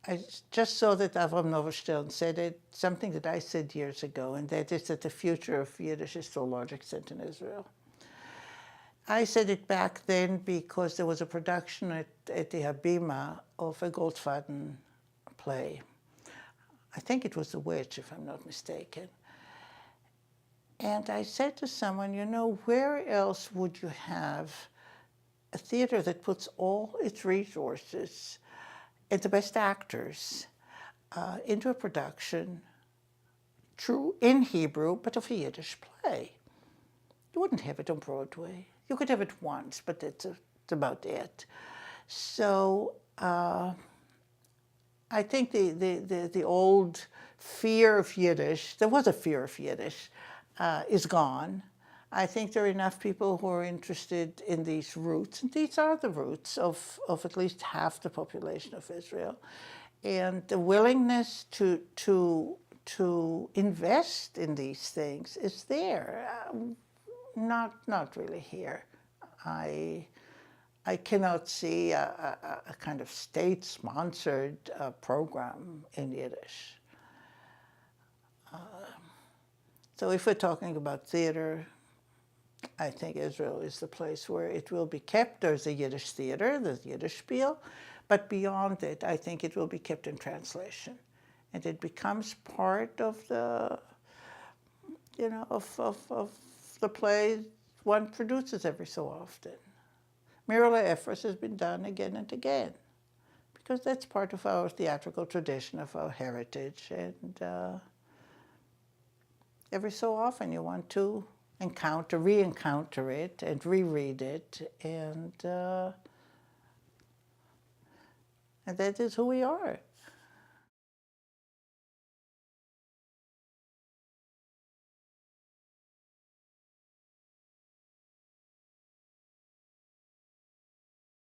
I just saw that Avram Nahshon said it, something that I said years ago, and that is that the future of Yiddish is to a large extent in Israel. I said it back then because there was a production at the Habima of a Goldfaden play. I think it was The Witch, if I'm not mistaken. And I said to someone, you know, where else would you have a theater that puts all its resources and the best actors into a production, true in Hebrew, but of a Yiddish play? You wouldn't have it on Broadway. You could have it once, but that's about it. So I think the old fear of Yiddish, there was a fear of Yiddish, is gone. I think there are enough people who are interested in these roots, and these are the roots of at least half the population of Israel. And the willingness to invest in these things is there. Not really here. I cannot see a kind of state-sponsored program in Yiddish. So if we're talking about theater, I think Israel is the place where it will be kept. There's a Yiddish theater, there's Yiddish Spiel, but beyond it, I think it will be kept in translation. And it becomes part of the, you know, of the play one produces every so often. Mirala Efros has been done again and again, because that's part of our theatrical tradition, of our heritage, and every so often you want to re-encounter it and reread it, and that is who we are.